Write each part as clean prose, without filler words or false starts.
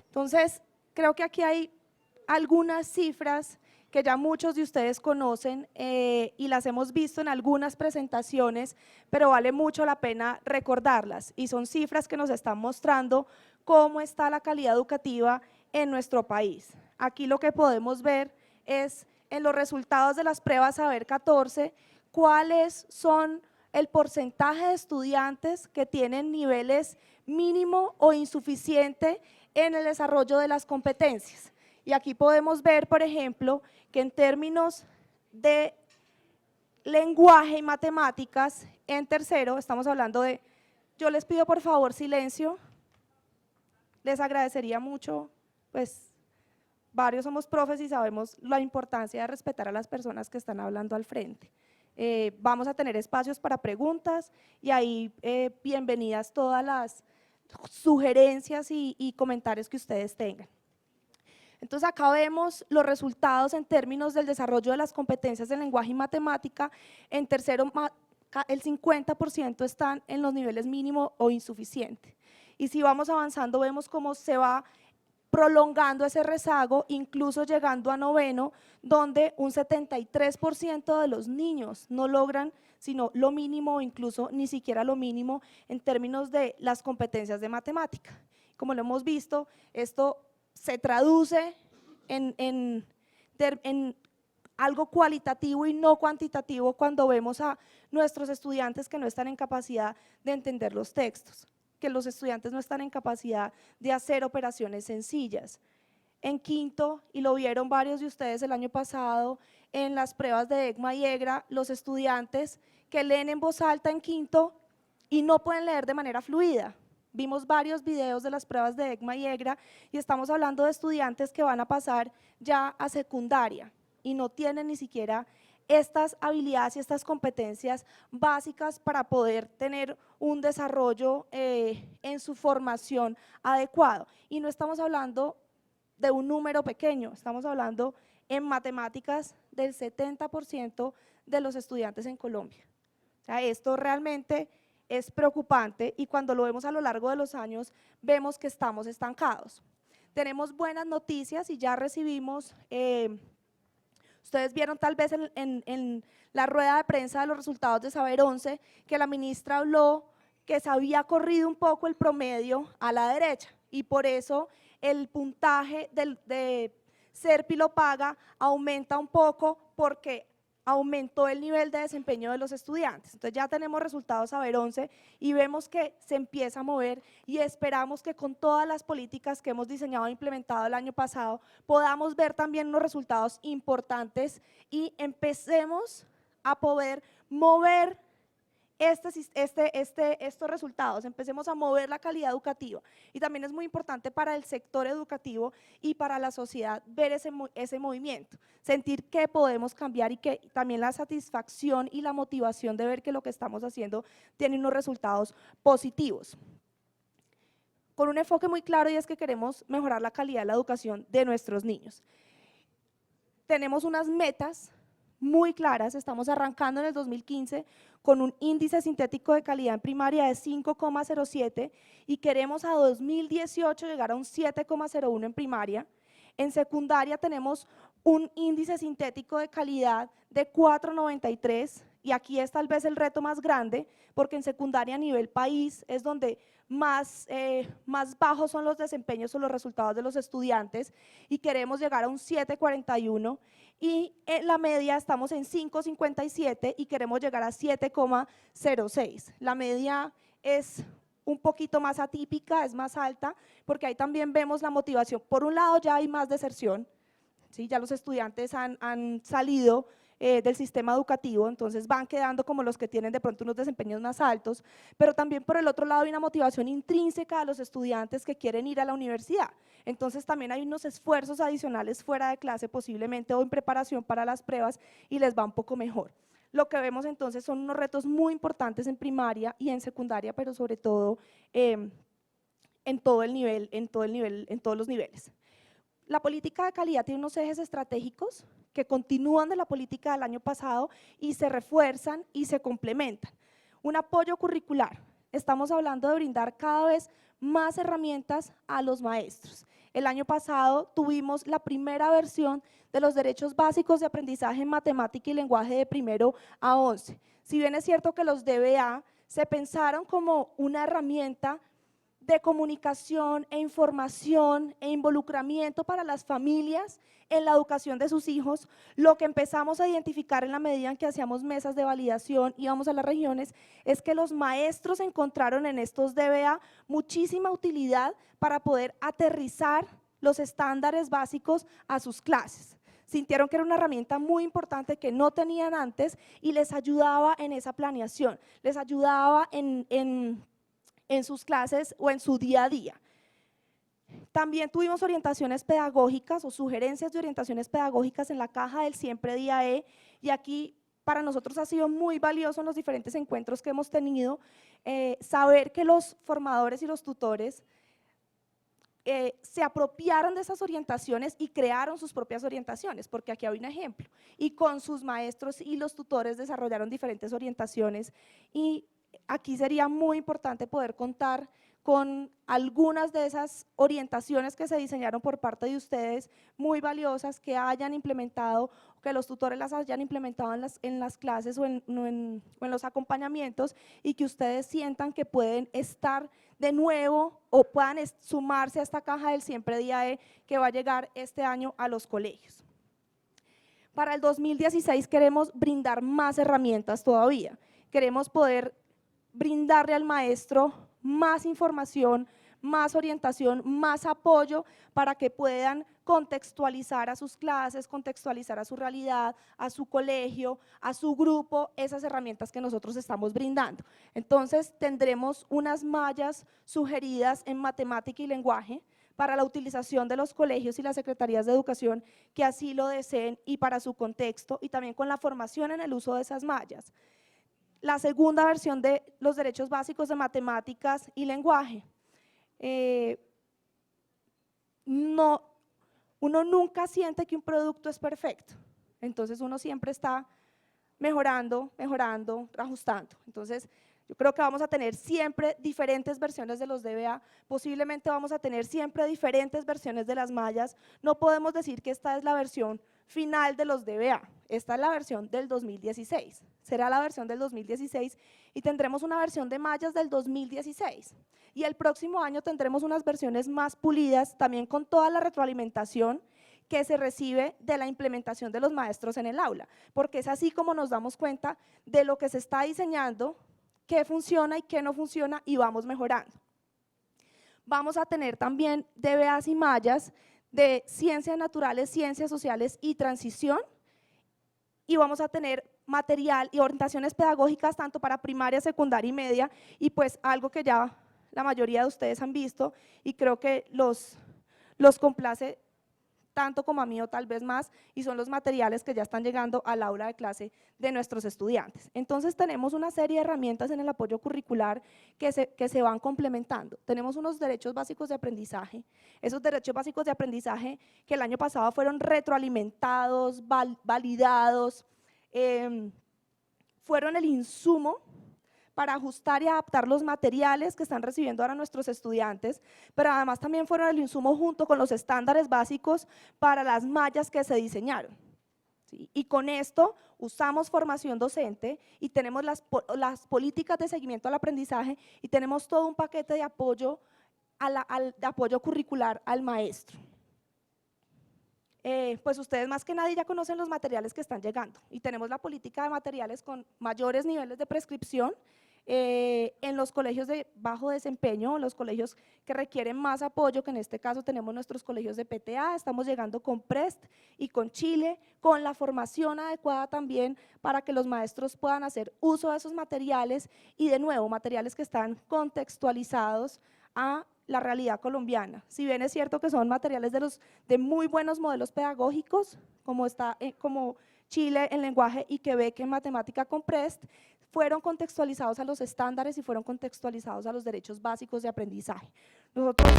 Entonces, creo que aquí hay algunas cifras que ya muchos de ustedes conocen y las hemos visto en algunas presentaciones, pero vale mucho la pena recordarlas, y son cifras que nos están mostrando cómo está la calidad educativa en nuestro país. Aquí lo que podemos ver es en los resultados de las pruebas Saber 14, cuáles son el porcentaje de estudiantes que tienen niveles mínimo o insuficiente en el desarrollo de las competencias. Y aquí podemos ver, por ejemplo, que en términos de lenguaje y matemáticas, en tercero, estamos hablando de, yo les pido por favor silencio, les agradecería mucho, pues varios somos profes y sabemos la importancia de respetar a las personas que están hablando al frente. Vamos a tener espacios para preguntas y ahí bienvenidas todas las sugerencias y comentarios que ustedes tengan. Entonces acá vemos los resultados en términos del desarrollo de las competencias de lenguaje y matemática. En tercero, el 50% están en los niveles mínimo o insuficiente. Y si vamos avanzando, vemos cómo se va prolongando ese rezago, incluso llegando a noveno, donde un 73% de los niños no logran sino lo mínimo o incluso ni siquiera lo mínimo en términos de las competencias de matemática. Como lo hemos visto, esto se traduce en algo cualitativo y no cuantitativo cuando vemos a nuestros estudiantes que no están en capacidad de entender los textos, que los estudiantes no están en capacidad de hacer operaciones sencillas. En quinto, y lo vieron varios de ustedes el año pasado en las pruebas de ECMA y EGRA, los estudiantes que leen en voz alta en quinto y no pueden leer de manera fluida. Vimos varios videos de las pruebas de ECMA y EGRA y estamos hablando de estudiantes que van a pasar ya a secundaria y no tienen ni siquiera estas habilidades y estas competencias básicas para poder tener un desarrollo en su formación adecuado. Y no estamos hablando de un número pequeño, estamos hablando en matemáticas del 70% de los estudiantes en Colombia. O sea, esto realmente es preocupante y cuando lo vemos a lo largo de los años vemos que estamos estancados. Tenemos buenas noticias y ya recibimos, ustedes vieron tal vez en la rueda de prensa de los resultados de Saber 11 que la ministra habló que se había corrido un poco el promedio a la derecha y por eso el puntaje de SERPI lo paga aumenta un poco porque aumentó el nivel de desempeño de los estudiantes. Entonces ya tenemos resultados Saber 11 y vemos que se empieza a mover y esperamos que con todas las políticas que hemos diseñado e implementado el año pasado podamos ver también unos resultados importantes y empecemos a poder mover estos resultados, empecemos a mover la calidad educativa y también es muy importante para el sector educativo y para la sociedad ver ese movimiento, sentir que podemos cambiar y que también la satisfacción y la motivación de ver que lo que estamos haciendo tiene unos resultados positivos. Con un enfoque muy claro y es que queremos mejorar la calidad de la educación de nuestros niños. Tenemos unas metas muy claras, estamos arrancando en el 2015 con un índice sintético de calidad en primaria de 5,07 y queremos a 2018 llegar a un 7,01 en primaria. En secundaria tenemos un índice sintético de calidad de 4,93 y aquí es tal vez el reto más grande porque en secundaria a nivel país es donde más bajos son los desempeños o los resultados de los estudiantes y queremos llegar a un 7,41 y en la media estamos en 5,57 y queremos llegar a 7,06. La media es un poquito más atípica, es más alta, porque ahí también vemos la motivación. Por un lado ya hay más deserción, ¿sí? Ya los estudiantes han salido del sistema educativo, entonces van quedando como los que tienen de pronto unos desempeños más altos, pero también por el otro lado hay una motivación intrínseca de los estudiantes que quieren ir a la universidad, entonces también hay unos esfuerzos adicionales fuera de clase posiblemente o en preparación para las pruebas y les va un poco mejor. Lo que vemos entonces son unos retos muy importantes en primaria y en secundaria, pero sobre todo en todos los niveles. La política de calidad tiene unos ejes estratégicos que continúan de la política del año pasado y se refuerzan y se complementan. Un apoyo curricular. estamos hablando de brindar cada vez más herramientas a los maestros. El año pasado tuvimos la primera versión de los derechos básicos de aprendizaje en matemática y lenguaje de primero a 11. Si bien es cierto que los DBA se pensaron como una herramienta de comunicación e información e involucramiento para las familias en la educación de sus hijos, lo que empezamos a identificar en la medida en que hacíamos mesas de validación, íbamos a las regiones, es que los maestros encontraron en estos DBA muchísima utilidad para poder aterrizar los estándares básicos a sus clases. Sintieron que era una herramienta muy importante que no tenían antes y les ayudaba en esa planeación, les ayudaba en sus clases o en su día a día. También tuvimos orientaciones pedagógicas o sugerencias de orientaciones pedagógicas en la caja del Siempre Día E, y aquí para nosotros ha sido muy valioso en los diferentes encuentros que hemos tenido saber que los formadores y los tutores se apropiaron de esas orientaciones y crearon sus propias orientaciones, porque aquí hay un ejemplo, y con sus maestros y los tutores desarrollaron diferentes orientaciones, y aquí sería muy importante poder contar con algunas de esas orientaciones que se diseñaron por parte de ustedes, muy valiosas, que hayan implementado, que los tutores las hayan implementado en las clases o en los acompañamientos, y que ustedes sientan que pueden estar de nuevo o puedan sumarse a esta caja del Siempre Día E que va a llegar este año a los colegios. Para el 2016 queremos brindar más herramientas todavía, queremos poder brindarle al maestro más información, más orientación, más apoyo para que puedan contextualizar a sus clases, contextualizar a su realidad, a su colegio, a su grupo, esas herramientas que nosotros estamos brindando. Entonces tendremos unas mallas sugeridas en matemática y lenguaje para la utilización de los colegios y las secretarías de educación que así lo deseen y para su contexto, y también con la formación en el uso de esas mallas. La segunda versión de los derechos básicos de matemáticas y lenguaje. Uno nunca siente que un producto es perfecto, entonces uno siempre está mejorando, ajustando. Entonces yo creo que vamos a tener siempre diferentes versiones de los DBA, posiblemente vamos a tener siempre diferentes versiones de las mallas. No podemos decir que esta es la versión final de los DBA, esta es la versión del 2016, será la versión del 2016 y tendremos una versión de mallas del 2016. Y el próximo año tendremos unas versiones más pulidas, también con toda la retroalimentación que se recibe de la implementación de los maestros en el aula, porque es así como nos damos cuenta de lo que se está diseñando, qué funciona y qué no funciona, y vamos mejorando. Vamos a tener también DBAs y mallas de ciencias naturales, ciencias sociales y transición, y vamos a tener material y orientaciones pedagógicas tanto para primaria, secundaria y media, y pues algo que ya la mayoría de ustedes han visto y creo que los complace tanto como a mí o tal vez más, y son los materiales que ya están llegando al aula de clase de nuestros estudiantes. Entonces tenemos una serie de herramientas en el apoyo curricular que se van complementando. Tenemos unos derechos básicos de aprendizaje, esos derechos básicos de aprendizaje que el año pasado fueron retroalimentados, validados, fueron el insumo para ajustar y adaptar los materiales que están recibiendo ahora nuestros estudiantes, pero además también fueron el insumo junto con los estándares básicos para las mallas que se diseñaron. ¿Sí? Y con esto usamos formación docente y tenemos las políticas de seguimiento al aprendizaje y tenemos todo un paquete de apoyo, de apoyo curricular al maestro. Pues ustedes más que nadie ya conocen los materiales que están llegando y tenemos la política de materiales con mayores niveles de prescripción en los colegios de bajo desempeño, los colegios que requieren más apoyo, que en este caso tenemos nuestros colegios de PTA, estamos llegando con PREST y con Chile, con la formación adecuada también para que los maestros puedan hacer uso de esos materiales y de nuevo materiales que están contextualizados a la realidad colombiana. Si bien es cierto que son materiales de muy buenos modelos pedagógicos, como Chile en lenguaje y Quebec en matemática con PREST, fueron contextualizados a los estándares y fueron contextualizados a los derechos básicos de aprendizaje. Nosotros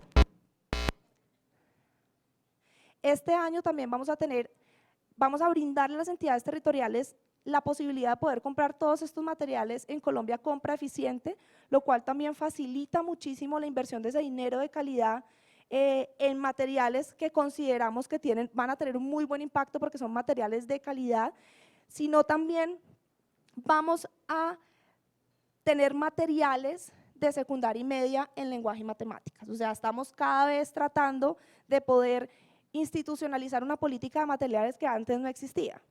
este año también vamos a brindarle a las entidades territoriales la posibilidad de poder comprar todos estos materiales en Colombia Compra Eficiente, lo cual también facilita muchísimo la inversión de ese dinero de calidad en materiales que consideramos que van a tener un muy buen impacto porque son materiales de calidad, sino también vamos a tener materiales de secundaria y media en lenguaje y matemáticas. O sea, estamos cada vez tratando de poder institucionalizar una política de materiales que antes no existía.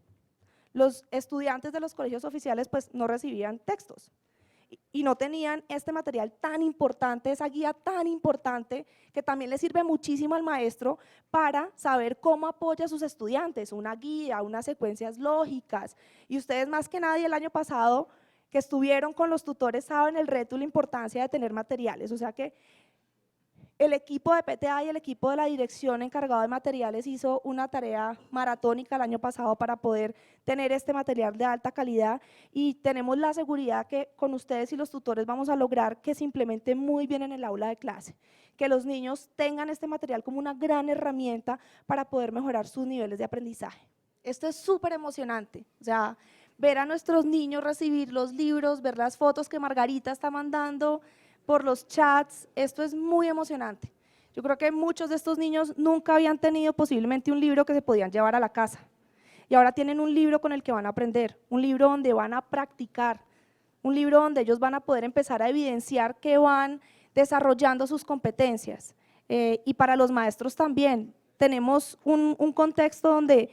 Los estudiantes de los colegios oficiales pues no recibían textos y no tenían este material tan importante, esa guía tan importante que también le sirve muchísimo al maestro para saber cómo apoya a sus estudiantes, una guía, unas secuencias lógicas. Y ustedes más que nadie el año pasado que estuvieron con los tutores saben el reto y la importancia de tener materiales, o sea que el equipo de PTA y el equipo de la dirección encargado de materiales hizo una tarea maratónica el año pasado para poder tener este material de alta calidad y tenemos la seguridad que con ustedes y los tutores vamos a lograr que se implemente muy bien en el aula de clase, que los niños tengan este material como una gran herramienta para poder mejorar sus niveles de aprendizaje. Esto es súper emocionante, o sea, ver a nuestros niños recibir los libros, ver las fotos que Margarita está mandando por los chats, esto es muy emocionante. Yo creo que muchos de estos niños nunca habían tenido posiblemente un libro que se podían llevar a la casa y ahora tienen un libro con el que van a aprender, un libro donde van a practicar, un libro donde ellos van a poder empezar a evidenciar que van desarrollando sus competencias. Y para los maestros también, tenemos un contexto donde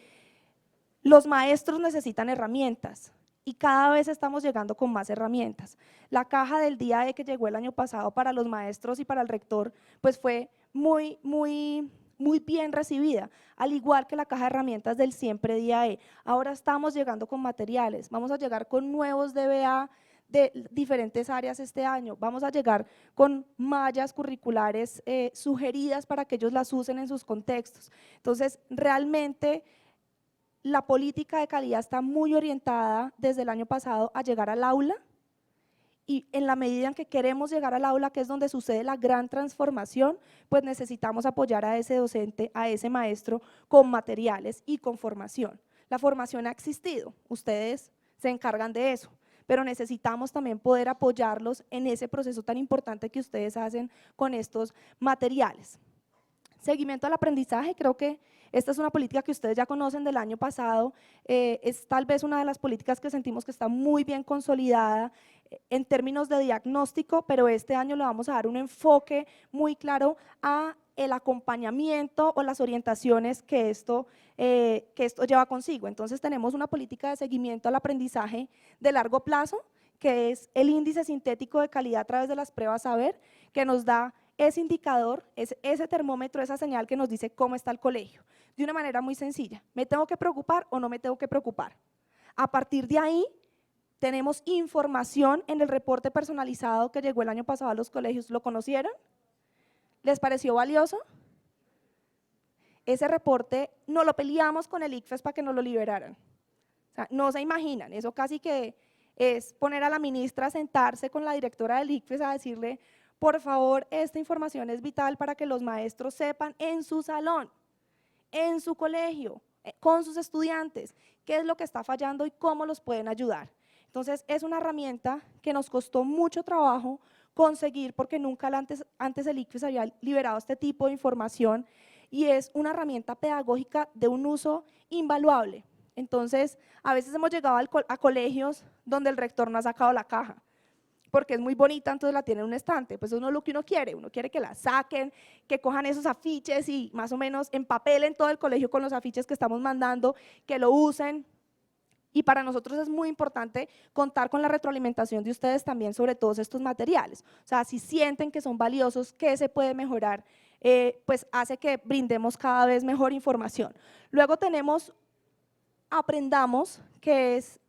los maestros necesitan herramientas y cada vez estamos llegando con más herramientas. La caja del día E que llegó el año pasado para los maestros y para el rector, pues fue muy bien recibida, al igual que la caja de herramientas del Siempre Día E. Ahora estamos llegando con materiales, vamos a llegar con nuevos DBA de diferentes áreas este año, vamos a llegar con mallas curriculares sugeridas para que ellos las usen en sus contextos. Entonces, realmente la política de calidad está muy orientada desde el año pasado a llegar al aula y en la medida en que queremos llegar al aula, que es donde sucede la gran transformación, pues necesitamos apoyar a ese docente, a ese maestro con materiales y con formación. La formación ha existido, ustedes se encargan de eso, pero necesitamos también poder apoyarlos en ese proceso tan importante que ustedes hacen con estos materiales. Seguimiento al aprendizaje, creo que esta es una política que ustedes ya conocen del año pasado, es tal vez una de las políticas que sentimos que está muy bien consolidada en términos de diagnóstico, pero este año le vamos a dar un enfoque muy claro a el acompañamiento o las orientaciones que esto lleva consigo. Entonces tenemos una política de seguimiento al aprendizaje de largo plazo, que es el índice sintético de calidad a través de las pruebas saber, que nos da ese indicador, ese termómetro, esa señal que nos dice cómo está el colegio, de una manera muy sencilla. ¿Me tengo que preocupar o no me tengo que preocupar? A partir de ahí, tenemos información en el reporte personalizado que llegó el año pasado a los colegios. ¿Lo conocieron? ¿Les pareció valioso? Ese reporte no lo peleamos con el ICFES para que nos lo liberaran. O sea, no se imaginan, eso casi que es poner a la ministra a sentarse con la directora del ICFES a decirle, por favor, esta información es vital para que los maestros sepan en su salón, en su colegio, con sus estudiantes, qué es lo que está fallando y cómo los pueden ayudar. Entonces, es una herramienta que nos costó mucho trabajo conseguir porque nunca antes el ICFES había liberado este tipo de información y es una herramienta pedagógica de un uso invaluable. Entonces, a veces hemos llegado a colegios donde el rector no ha sacado la caja, porque es muy bonita, entonces la tiene en un estante, pues eso no es lo que uno quiere que la saquen, que cojan esos afiches y más o menos empapelen todo el colegio con los afiches que estamos mandando, que lo usen. Y para nosotros es muy importante contar con la retroalimentación de ustedes también sobre todos estos materiales. O sea, si sienten que son valiosos, que se puede mejorar, pues hace que brindemos cada vez mejor información. Luego tenemos Aprendamos, que es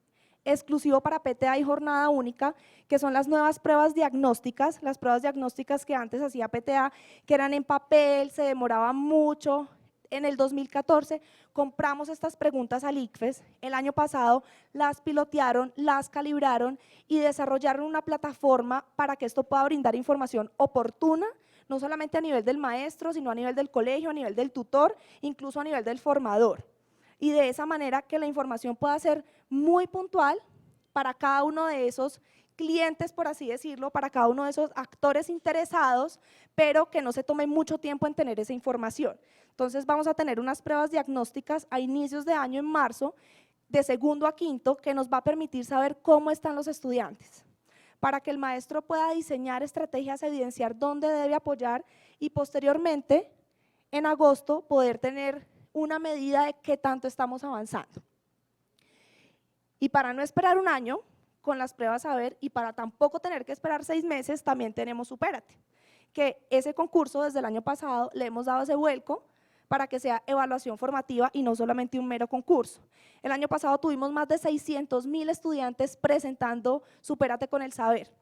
exclusivo para PTA y jornada única, que son las nuevas pruebas diagnósticas, las pruebas diagnósticas que antes hacía PTA, que eran en papel, se demoraban mucho. En el 2014 compramos estas preguntas al ICFES, el año pasado las pilotearon, las calibraron y desarrollaron una plataforma para que esto pueda brindar información oportuna, no solamente a nivel del maestro, sino a nivel del colegio, a nivel del tutor, incluso a nivel del formador. y de esa manera que la información pueda ser muy puntual para cada uno de esos clientes, por así decirlo, para cada uno de esos actores interesados, pero que no se tome mucho tiempo en tener esa información. Entonces vamos a tener unas pruebas diagnósticas a inicios de año en marzo, de segundo a quinto, que nos va a permitir saber cómo están los estudiantes, para que el maestro pueda diseñar estrategias, evidenciar dónde debe apoyar y posteriormente, en agosto, poder tener una medida de qué tanto estamos avanzando. Y para no esperar un año con las pruebas a ver y para tampoco tener que esperar 6 meses, también tenemos Supérate, que ese concurso desde el año pasado le hemos dado ese vuelco para que sea evaluación formativa y no solamente un mero concurso. El año pasado tuvimos más de 600.000 estudiantes presentando Supérate con el Saber.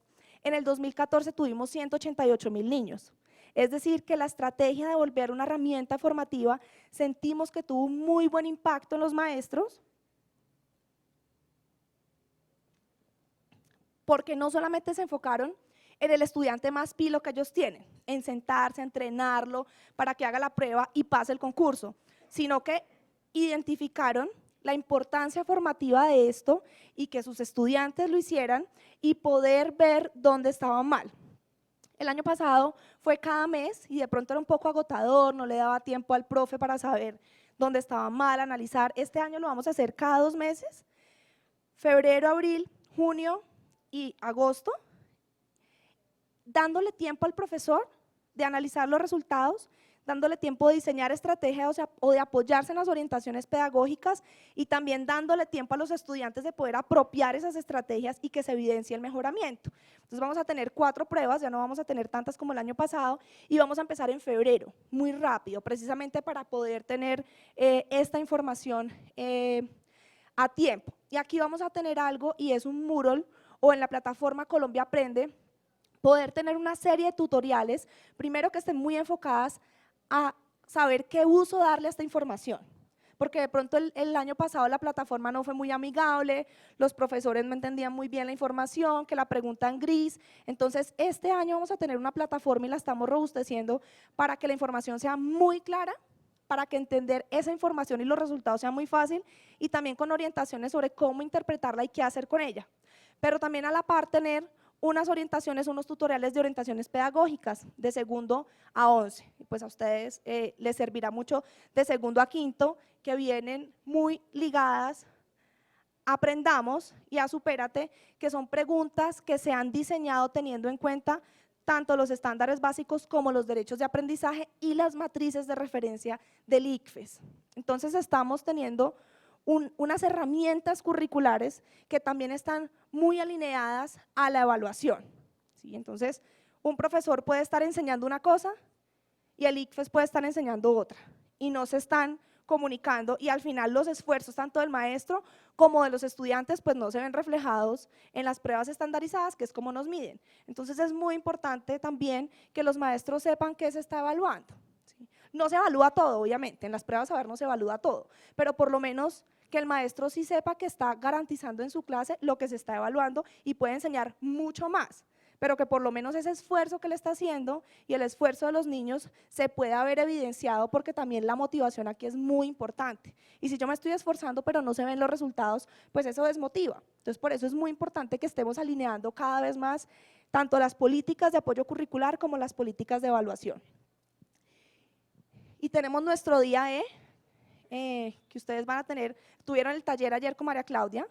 En el 2014 tuvimos 188.000 niños. Es decir, que la estrategia de volver una herramienta formativa sentimos que tuvo un muy buen impacto en los maestros, porque no solamente se enfocaron en el estudiante más pilo que ellos tienen, en sentarse, a entrenarlo para que haga la prueba y pase el concurso, sino que identificaron la importancia formativa de esto y que sus estudiantes lo hicieran y poder ver dónde estaban mal. El año pasado fue cada mes y de pronto era un poco agotador, no le daba tiempo al profe para saber dónde estaba mal, analizar. Este año lo vamos a hacer cada 2 meses, febrero, abril, junio y agosto, dándole tiempo al profesor de analizar los resultados, dándole tiempo de diseñar estrategias o de apoyarse en las orientaciones pedagógicas y también dándole tiempo a los estudiantes de poder apropiar esas estrategias y que se evidencie el mejoramiento. Entonces vamos a tener 4 pruebas, ya no vamos a tener tantas como el año pasado y vamos a empezar en febrero, muy rápido, precisamente para poder tener esta información a tiempo. Y aquí vamos a tener algo y es un Moodle o en la plataforma Colombia Aprende, poder tener una serie de tutoriales, primero que estén muy enfocadas a saber qué uso darle a esta información, porque de pronto el año pasado la plataforma no fue muy amigable, los profesores no entendían muy bien la información, que la pregunta en gris, entonces este año vamos a tener una plataforma y la estamos robusteciendo para que la información sea muy clara, para que entender esa información y los resultados sea muy fácil y también con orientaciones sobre cómo interpretarla y qué hacer con ella, pero también a la par tener unas orientaciones, unos tutoriales de orientaciones pedagógicas de segundo a 11, pues a ustedes les servirá mucho de segundo a quinto, que vienen muy ligadas a Aprendamos y a Supérate, que son preguntas que se han diseñado teniendo en cuenta tanto los estándares básicos como los derechos de aprendizaje y las matrices de referencia del ICFES. Entonces estamos teniendo unas herramientas curriculares que también están muy alineadas a la evaluación, ¿sí? Entonces, un profesor puede estar enseñando una cosa y el ICFES puede estar enseñando otra y no se están comunicando y al final los esfuerzos tanto del maestro como de los estudiantes pues no se ven reflejados en las pruebas estandarizadas, que es como nos miden. Entonces es muy importante también que los maestros sepan qué se está evaluando, ¿sí? No se evalúa todo, obviamente, en las pruebas a ver no se evalúa todo, pero por lo menos que el maestro sí sepa que está garantizando en su clase lo que se está evaluando y puede enseñar mucho más, pero que por lo menos ese esfuerzo que le está haciendo y el esfuerzo de los niños se pueda ver evidenciado, porque también la motivación aquí es muy importante. Y si yo me estoy esforzando pero no se ven los resultados, pues eso desmotiva. Entonces por eso es muy importante que estemos alineando cada vez más tanto las políticas de apoyo curricular como las políticas de evaluación. Y tenemos nuestro día que ustedes van a tener, tuvieron el taller ayer con María Claudia,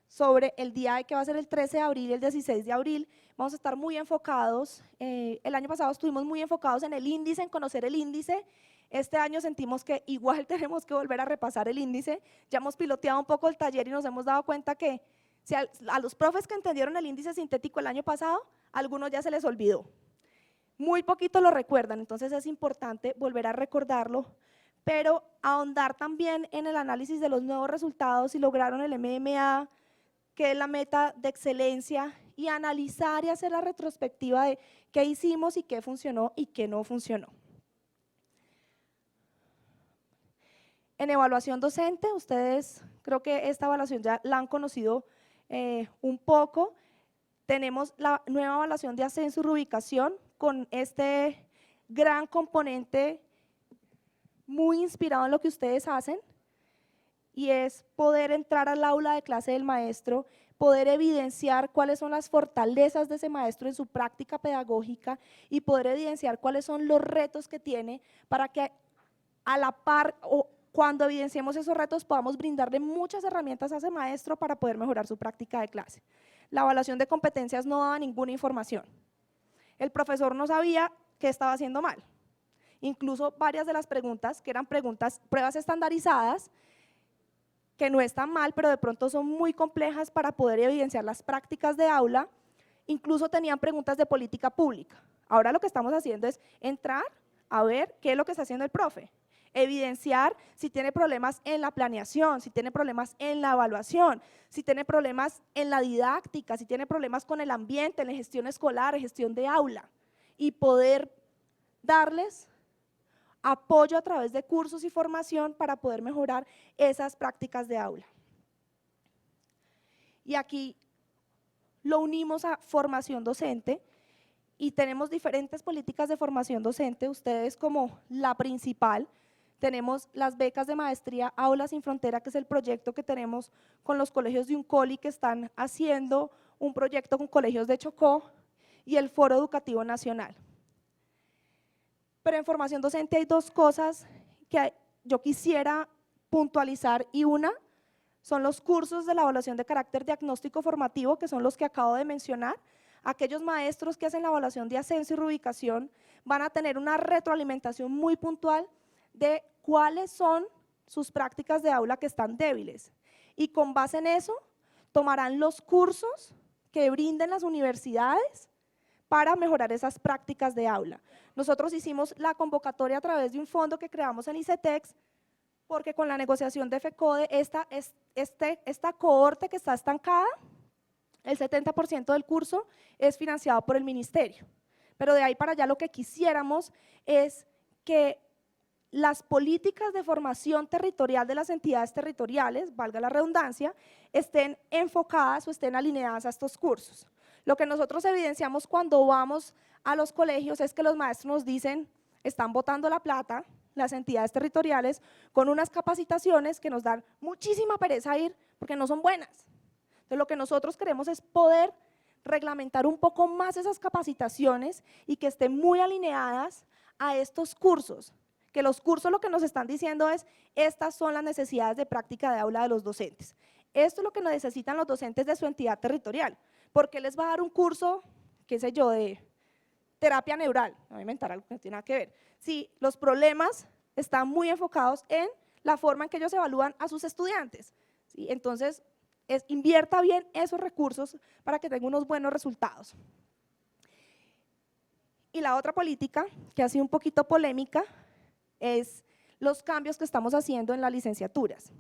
sobre el día que va a ser el 13 de abril y el 16 de abril, vamos a estar muy enfocados, el año pasado estuvimos muy enfocados en el índice, en conocer el índice, este año sentimos que igual tenemos que volver a repasar el índice, ya hemos piloteado un poco el taller y nos hemos dado cuenta que si a los profes que entendieron el índice sintético el año pasado, a algunos ya se les olvidó, muy poquito lo recuerdan, entonces es importante volver a recordarlo, pero ahondar también en el análisis de los nuevos resultados, si lograron el MMA, que es la meta de excelencia, y analizar y hacer la retrospectiva de qué hicimos y qué funcionó y qué no funcionó. En evaluación docente, ustedes creo que esta evaluación ya la han conocido un poco, tenemos la nueva evaluación de ascenso y reubicación con este gran componente muy inspirado en lo que ustedes hacen. y es poder entrar al aula de clase del maestro, poder evidenciar cuáles son las fortalezas de ese maestro en su práctica pedagógica y poder evidenciar cuáles son los retos que tiene para que a la par o cuando evidenciemos esos retos podamos brindarle muchas herramientas a ese maestro para poder mejorar su práctica de clase. La evaluación de competencias no daba ninguna información. El profesor no sabía qué estaba haciendo mal. Incluso varias de las preguntas, que eran pruebas estandarizadas, que no están mal, pero de pronto son muy complejas para poder evidenciar las prácticas de aula, incluso tenían preguntas de política pública. Ahora lo que estamos haciendo es entrar a ver qué es lo que está haciendo el profe, evidenciar si tiene problemas en la planeación, si tiene problemas en la evaluación, si tiene problemas en la didáctica, si tiene problemas con el ambiente, en la gestión escolar, en gestión de aula, y poder darles apoyo a través de cursos y formación para poder mejorar esas prácticas de aula. Y aquí lo unimos a formación docente y tenemos diferentes políticas de formación docente, ustedes como la principal. Tenemos las becas de maestría Aulas sin Frontera, que es el proyecto que tenemos con los colegios de Uncoli, que están haciendo un proyecto con colegios de Chocó, y el Foro Educativo Nacional. Pero en formación docente hay dos cosas que yo quisiera puntualizar, y una son los cursos de la evaluación de carácter diagnóstico formativo, que son los que acabo de mencionar. Aquellos maestros que hacen la evaluación de ascenso y reubicación van a tener una retroalimentación muy puntual de cuáles son sus prácticas de aula que están débiles, y con base en eso tomarán los cursos que brinden las universidades para mejorar esas prácticas de aula. Nosotros hicimos la convocatoria a través de un fondo que creamos en ICETEX, porque con la negociación de FECODE, esta cohorte que está estancada, el 70% del curso es financiado por el ministerio. Pero de ahí para allá lo que quisiéramos es que las políticas de formación territorial de las entidades territoriales, valga la redundancia, estén enfocadas o estén alineadas a estos cursos. Lo que nosotros evidenciamos cuando vamos a los colegios es que los maestros nos dicen, están botando la plata, las entidades territoriales, con unas capacitaciones que nos dan muchísima pereza ir porque no son buenas. Entonces, lo que nosotros queremos es poder reglamentar un poco más esas capacitaciones y que estén muy alineadas a estos cursos, que los cursos lo que nos están diciendo es, estas son las necesidades de práctica de aula de los docentes. Esto es lo que necesitan los docentes de su entidad territorial. ¿Por qué les va a dar un curso, qué sé yo, de terapia neural? Me voy a inventar algo que no tiene nada que ver. Sí, los problemas están muy enfocados en la forma en que ellos evalúan a sus estudiantes. ¿Sí? Entonces, invierta bien esos recursos para que tenga unos buenos resultados. Y la otra política, que ha sido un poquito polémica, es los cambios que estamos haciendo en las licenciaturas,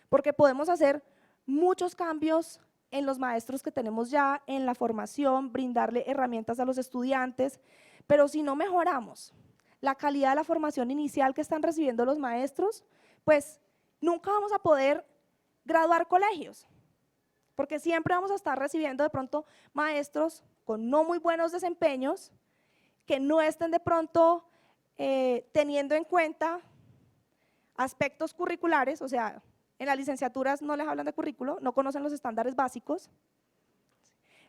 porque podemos hacer muchos cambios en los maestros que tenemos ya, en la formación, brindarle herramientas a los estudiantes, pero si no mejoramos la calidad de la formación inicial que están recibiendo los maestros, pues nunca vamos a poder graduar colegios, porque siempre vamos a estar recibiendo de pronto maestros con no muy buenos desempeños, que no estén de pronto teniendo en cuenta aspectos curriculares, o sea, en las licenciaturas no les hablan de currículo, no conocen los estándares básicos.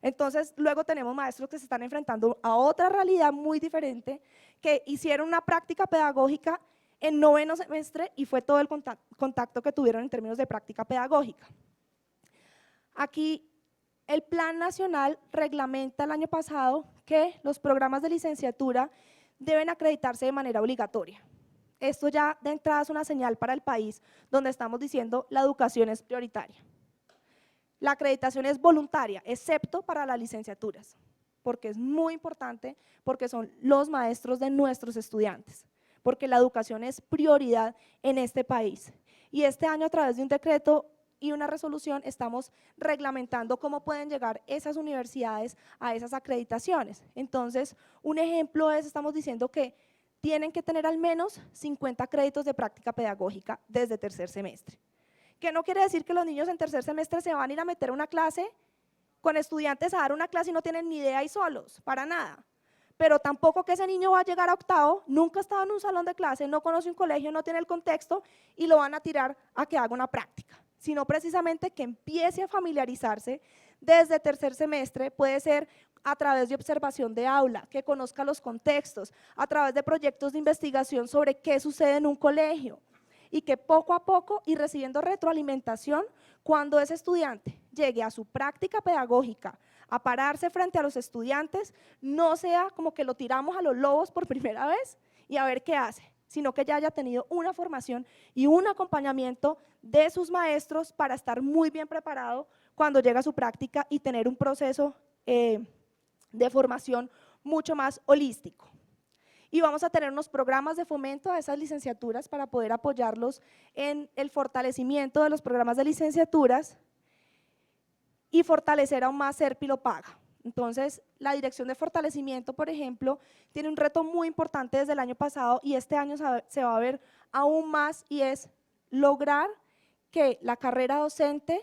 Entonces, luego tenemos maestros que se están enfrentando a otra realidad muy diferente, que hicieron una práctica pedagógica en 9º semestre y fue todo el contacto que tuvieron en términos de práctica pedagógica. Aquí el Plan Nacional reglamenta el año pasado que los programas de licenciatura deben acreditarse de manera obligatoria. Esto ya de entrada es una señal para el país donde estamos diciendo la educación es prioritaria. La acreditación es voluntaria, excepto para las licenciaturas, porque es muy importante, porque son los maestros de nuestros estudiantes, porque la educación es prioridad en este país. Y este año, a través de un decreto y una resolución, estamos reglamentando cómo pueden llegar esas universidades a esas acreditaciones. Entonces, un ejemplo es, estamos diciendo que tienen que tener al menos 50 créditos de práctica pedagógica desde tercer semestre. Que no quiere decir que los niños en tercer semestre se van a ir a meter a una clase con estudiantes a dar una clase y no tienen ni idea y solos, para nada. pero tampoco que ese niño va a llegar a octavo, nunca ha estado en un salón de clase, no conoce un colegio, no tiene el contexto y lo van a tirar a que haga una práctica, sino precisamente que empiece a familiarizarse desde tercer semestre, puede ser a través de observación de aula, que conozca los contextos, a través de proyectos de investigación sobre qué sucede en un colegio y que poco a poco y recibiendo retroalimentación, cuando ese estudiante llegue a su práctica pedagógica, a pararse frente a los estudiantes, no sea como que lo tiramos a los lobos por primera vez y a ver qué hace, sino que ya haya tenido una formación y un acompañamiento de sus maestros para estar muy bien preparado cuando llega a su práctica y tener un proceso de formación mucho más holístico. Y vamos a tener unos programas de fomento a esas licenciaturas para poder apoyarlos en el fortalecimiento de los programas de licenciaturas y fortalecer aún más SERP y lo paga. Entonces, la Dirección de Fortalecimiento, por ejemplo, tiene un reto muy importante desde el año pasado y este año se va a ver aún más y es lograr que la carrera docente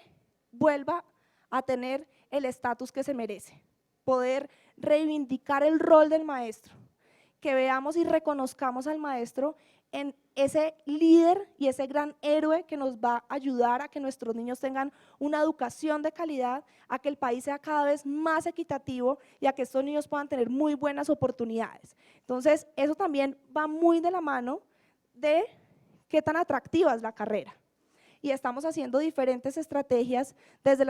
vuelva a tener el estatus que se merece, poder reivindicar el rol del maestro, que veamos y reconozcamos al maestro en ese líder y ese gran héroe que nos va a ayudar a que nuestros niños tengan una educación de calidad, a que el país sea cada vez más equitativo y a que estos niños puedan tener muy buenas oportunidades. Entonces, eso también va muy de la mano de qué tan atractiva es la carrera. Y estamos haciendo diferentes estrategias desde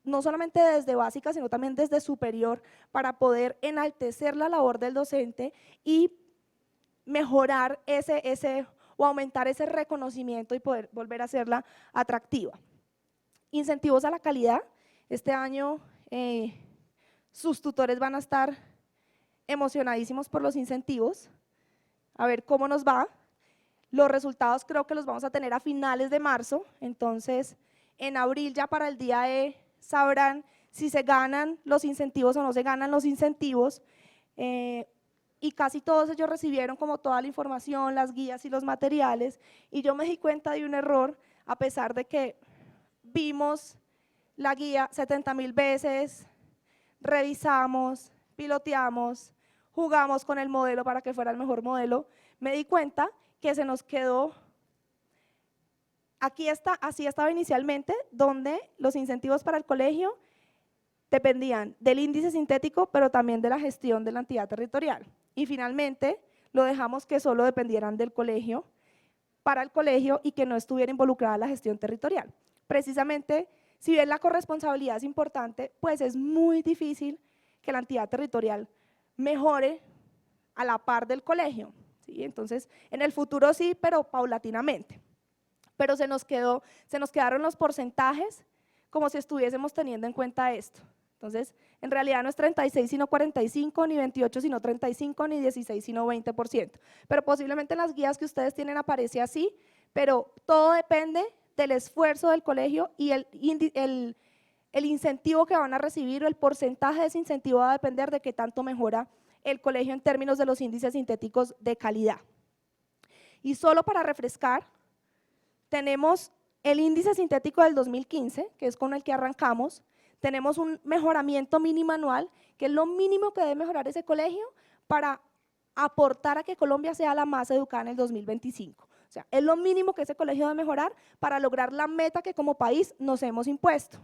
no solamente desde básica, sino también desde superior, para poder enaltecer la labor del docente y mejorar o aumentar ese reconocimiento y poder volver a hacerla atractiva. Incentivos a la calidad. Este año sus tutores van a estar emocionadísimos por los incentivos, a ver cómo nos va. Los resultados creo que los vamos a tener a finales de marzo, entonces en abril ya para el día E sabrán si se ganan los incentivos o no se ganan los incentivos, y casi todos ellos recibieron como toda la información, las guías y los materiales, y yo me di cuenta de un error, a pesar de que vimos la guía 70.000 veces, revisamos, piloteamos, jugamos con el modelo para que fuera el mejor modelo, me di cuenta que se nos quedó, así estaba inicialmente, donde los incentivos para el colegio dependían del índice sintético, pero también de la gestión de la entidad territorial. Y finalmente lo dejamos que solo dependieran del colegio, para el colegio y que no estuviera involucrada la gestión territorial. Precisamente, si bien la corresponsabilidad es importante, pues es muy difícil que la entidad territorial mejore a la par del colegio, ¿sí? Entonces, en el futuro sí, pero paulatinamente. Pero se nos quedaron los porcentajes como si estuviésemos teniendo en cuenta esto. Entonces, en realidad no es 36 sino 45, ni 28 sino 35, ni 16 sino 20%. Pero posiblemente en las guías que ustedes tienen aparece así, pero todo depende del esfuerzo del colegio y el incentivo que van a recibir o el porcentaje de ese incentivo va a depender de qué tanto mejora el colegio en términos de los índices sintéticos de calidad. Y solo para refrescar, tenemos el índice sintético del 2015, que es con el que arrancamos. Tenemos un mejoramiento mínimo anual, que es lo mínimo que debe mejorar ese colegio para aportar a que Colombia sea la más educada en el 2025. O sea, es lo mínimo que ese colegio debe mejorar para lograr la meta que como país nos hemos impuesto.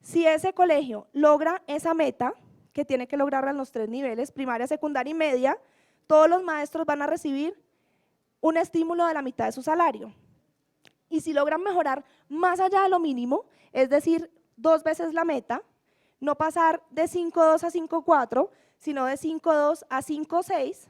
Si ese colegio logra esa meta, que tiene que lograrla en los 3 niveles, primaria, secundaria y media, todos los maestros van a recibir un estímulo de la mitad de su salario. Y si logran mejorar más allá de lo mínimo, es decir, 2 veces la meta, no pasar de 5.2 a 5.4, sino de 5.2 a 5.6,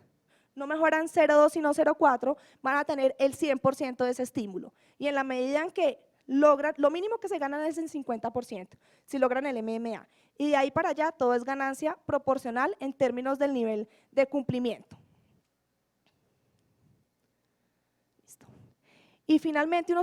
no mejoran 0.2 sino 0.4, van a tener el 100% de ese estímulo. Y en la medida en que logran, lo mínimo que se ganan es el 50%, si logran el MMA. Y de ahí para allá todo es ganancia proporcional en términos del nivel de cumplimiento. Y finalmente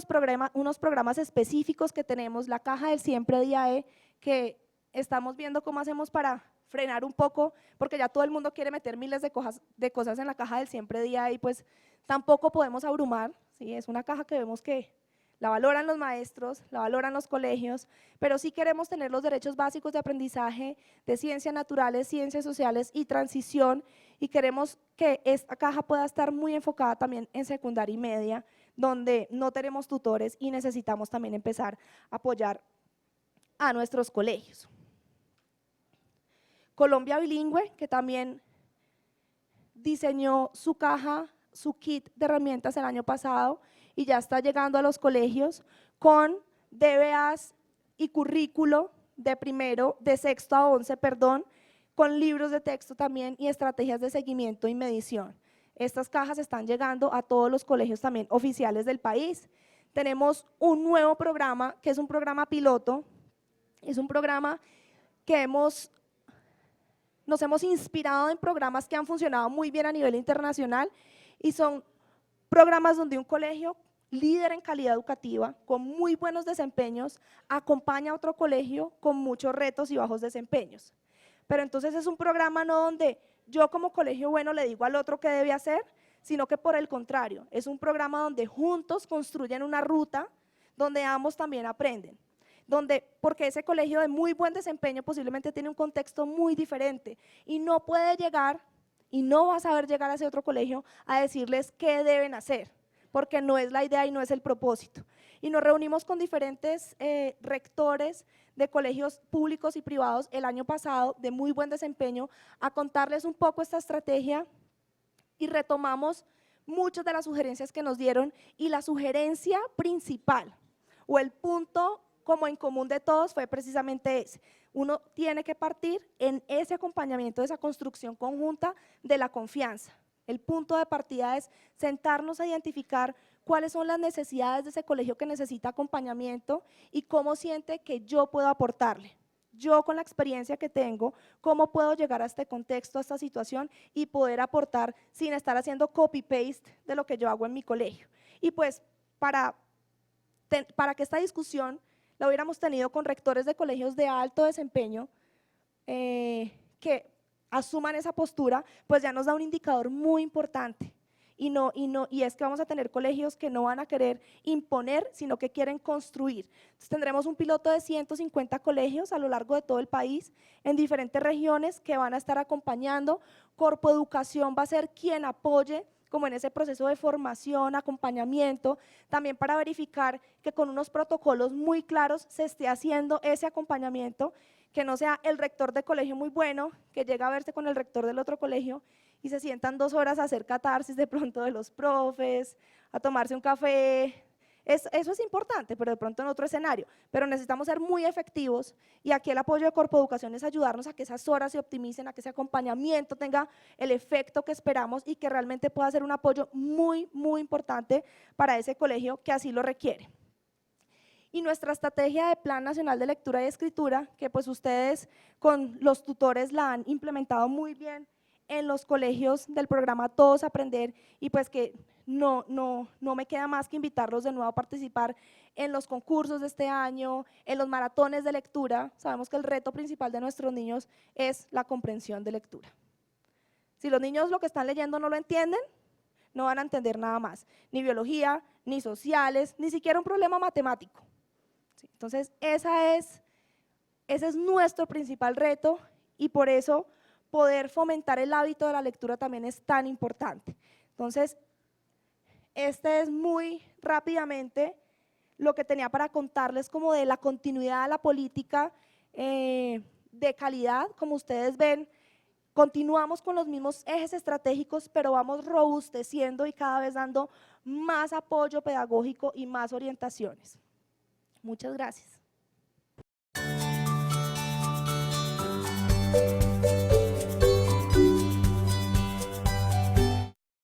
unos programas específicos que tenemos, la caja del siempre día E, que estamos viendo cómo hacemos para frenar un poco, porque ya todo el mundo quiere meter miles de cosas en la caja del siempre día E y pues tampoco podemos abrumar, ¿sí? Es una caja que vemos que la valoran los maestros, la valoran los colegios, pero sí queremos tener los derechos básicos de aprendizaje de ciencias naturales, ciencias sociales y transición, y queremos que esta caja pueda estar muy enfocada también en secundaria y media, donde no tenemos tutores y necesitamos también empezar a apoyar a nuestros colegios. Colombia Bilingüe, que también diseñó su caja, su kit de herramientas el año pasado y ya está llegando a los colegios con DBAs y currículo de sexto a 11, con libros de texto también y estrategias de seguimiento y medición. Estas cajas están llegando a todos los colegios también oficiales del país. Tenemos un nuevo programa, que es un programa piloto, es un programa que nos hemos inspirado en programas que han funcionado muy bien a nivel internacional y son programas donde un colegio líder en calidad educativa, con muy buenos desempeños, acompaña a otro colegio con muchos retos y bajos desempeños. Pero entonces es un programa no donde yo como colegio bueno le digo al otro qué debe hacer, sino que por el contrario, es un programa donde juntos construyen una ruta donde ambos también aprenden. Porque ese colegio de muy buen desempeño posiblemente tiene un contexto muy diferente y no puede llegar y no va a saber llegar a ese otro colegio a decirles qué deben hacer, porque no es la idea y no es el propósito. Y nos reunimos con diferentes rectores de colegios públicos y privados el año pasado de muy buen desempeño a contarles un poco esta estrategia y retomamos muchas de las sugerencias que nos dieron y la sugerencia principal o el punto como en común de todos fue precisamente ese. Uno tiene que partir en ese acompañamiento de esa construcción conjunta de la confianza. El punto de partida es sentarnos a identificar cuáles son las necesidades de ese colegio que necesita acompañamiento y cómo siente que yo puedo aportarle. Yo con la experiencia que tengo, cómo puedo llegar a este contexto, a esta situación y poder aportar sin estar haciendo copy-paste de lo que yo hago en mi colegio. Y pues para que esta discusión la hubiéramos tenido con rectores de colegios de alto desempeño que asuman esa postura, pues ya nos da un indicador muy importante y es que vamos a tener colegios que no van a querer imponer, sino que quieren construir. Entonces tendremos un piloto de 150 colegios a lo largo de todo el país, en diferentes regiones que van a estar acompañando. Corpo Educación va a ser quien apoye como en ese proceso de formación, acompañamiento, también para verificar que con unos protocolos muy claros se esté haciendo ese acompañamiento, que no sea el rector de colegio muy bueno, que llega a verse con el rector del otro colegio y se sientan 2 horas a hacer catarsis de pronto de los profes, a tomarse un café. Eso es importante, pero de pronto en otro escenario, pero necesitamos ser muy efectivos y aquí el apoyo de Corpo Educación es ayudarnos a que esas horas se optimicen, a que ese acompañamiento tenga el efecto que esperamos y que realmente pueda ser un apoyo muy, muy importante para ese colegio que así lo requiere. Y nuestra estrategia de Plan Nacional de Lectura y Escritura, que pues ustedes con los tutores la han implementado muy bien en los colegios del programa Todos Aprender y pues que no me queda más que invitarlos de nuevo a participar en los concursos de este año, en los maratones de lectura. Sabemos que el reto principal de nuestros niños es la comprensión de lectura. Si los niños lo que están leyendo no lo entienden, no van a entender nada más, ni biología, ni sociales, ni siquiera un problema matemático. Entonces, ese es nuestro principal reto y por eso poder fomentar el hábito de la lectura también es tan importante. Entonces, este es muy rápidamente lo que tenía para contarles como de la continuidad de la política de calidad. Como ustedes ven, continuamos con los mismos ejes estratégicos, pero vamos robusteciendo y cada vez dando más apoyo pedagógico y más orientaciones. Muchas gracias.